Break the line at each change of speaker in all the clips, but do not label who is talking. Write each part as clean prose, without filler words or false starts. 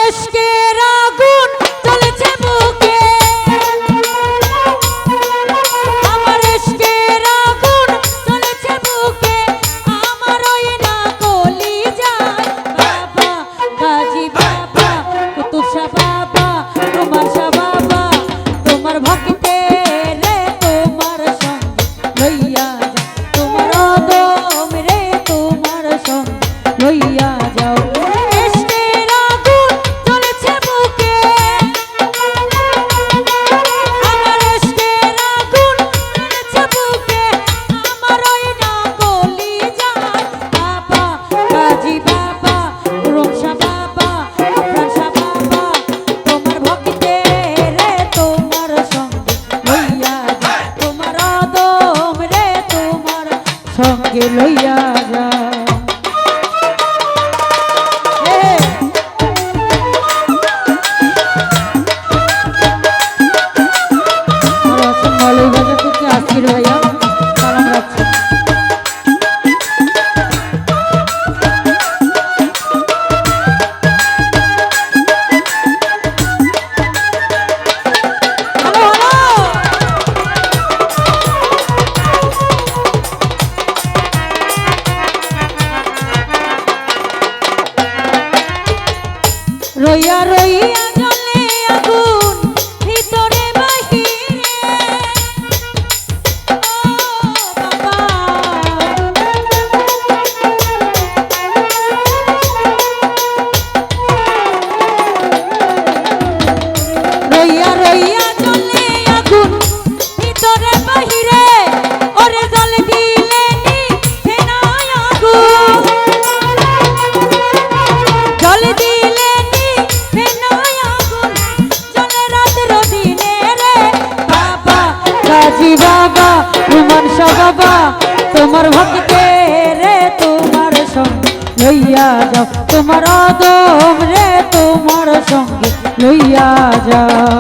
ইশকের আগুন জ্বলেছে বুকে, আমার ইশকের আগুন জ্বলেছে বুকে, আমার ওই না কলি যায় বাবা গাজী বাবা কুতুব শাহ বাবা তোমার শাহ বাবা তোমার ভক্তে রে তোমার সঙ্গে লইয়া যাও, তোমার অদম রে তোমার সঙ্গে লইয়া যাও। ইশকের আগুন জ্বলেছে বুকে, আমার ইশকের আগুন জ্বলেছে বুকে, আমার ওই না গলি যায় বাবা গাজী বাবা রুম শাহ বাবা আফরান শাহ বাবা তোমার ভক্তে রে তোমার সঙ্গে লইয়া যাও, তোমার অদম রে তোমার সঙ্গে লইয়া যাও। মৌলভীবাজার থেকে আসির ভাইয়া সালাম রাখছি। রইয়া রইয়া জ্বলে আগুন ভিতরে বাহিরে, ও বাবা রইয়া রইয়া জ্বলে আগুন ভিতরে বাহিরে, ওরে জল দিলে নিভে না আগুন, জল দিলে নিভে না আগুন, জলে রাতের দিনে রে বাবা গাজী বাবা রুমান শাহ বাবা তোমার ভক্তে রে তোমার সঙ্গে লইয়া যাও, তোমার অদম রে তোমার সঙ্গে লইয়া যাও।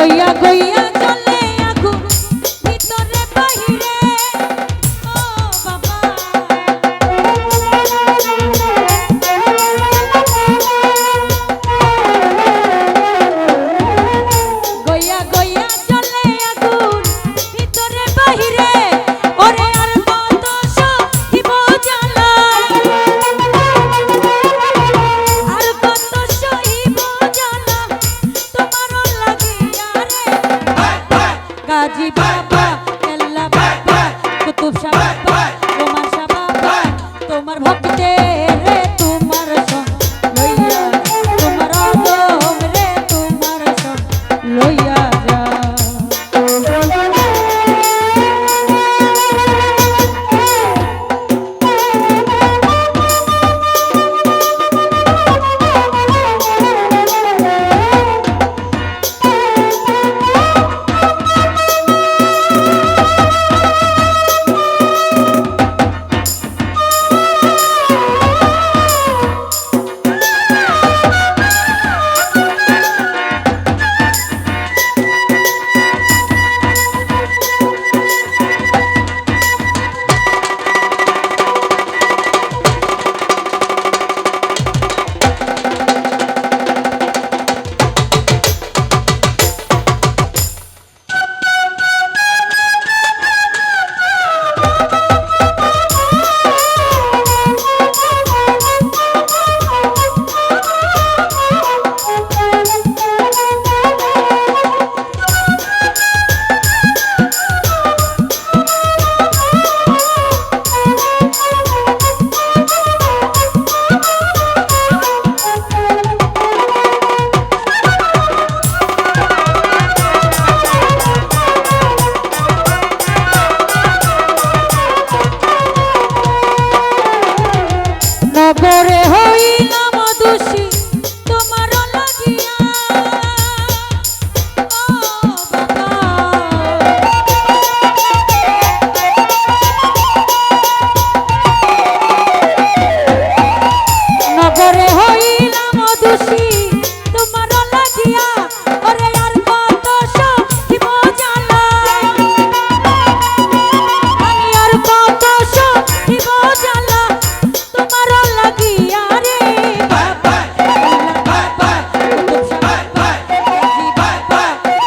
গইয়া গইয়া চলে আগুন ভিতরে বাহিরে ও বাবা গইয়া গইয়া চলে আগুন ভিতরে বাহিরে ওরে আর কত সহিব জ্বালা আর কত সহিব জ্বালা তোমারও লাগিয়া রে গাজী বাবা কেল্লা বাবা কুতুব শাহ বাবা ওমর শাহ বাবা তোমার ভক্তের রে তোমার সঙ্গ লইয়া তোমার অদম রে তোমার সঙ্গ লইয়া যা নগরে হইলাম দোষী তোমার লাগিয়া ও বাবা নগরে হইলাম দোষী তোমার লাগিয়া ওরে আর কত সহিব জ্বালা আমি আর কত সহিব জ্বালা তোমার লাগিয়া রে বাবা বাবা কুতুব শাহ বাবা গাজী বাবা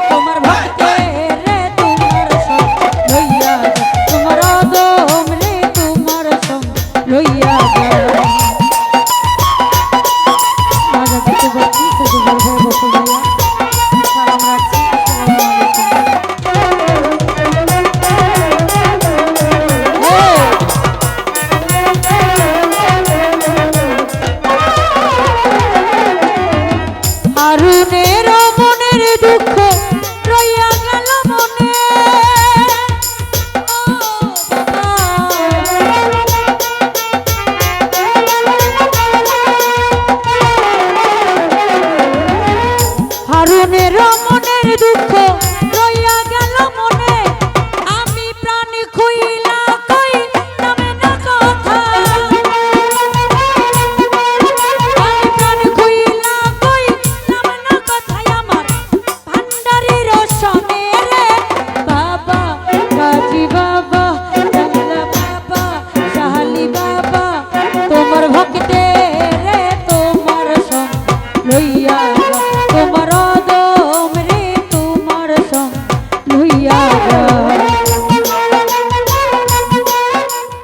তোমার ভক্তের রে তোমার সঙ্গ লইয়া যা তোমার অদম রে তোমার সঙ্গ লইয়া যা রাজা কিছু বলছি শুধু বলবো বসে ভাইয়া সালাম রাখছি আসসালামু আলাইকুম হারুনের মনের দুঃখ রইয়া গেল মনে ও হারুনের মনের দুঃখ রইয়া গেল মনে আমি প্রাণ খুইলা কই নামে না কথা আমি প্রাণ খুইলা কই নামে না কথাই আমার ভান্ডারির সনে রে বাবা গাজী বাবা কেল্লা বাবা শাহালি বাবা তোমার ভক্তের রে তোমার সঙ্গ লইয়া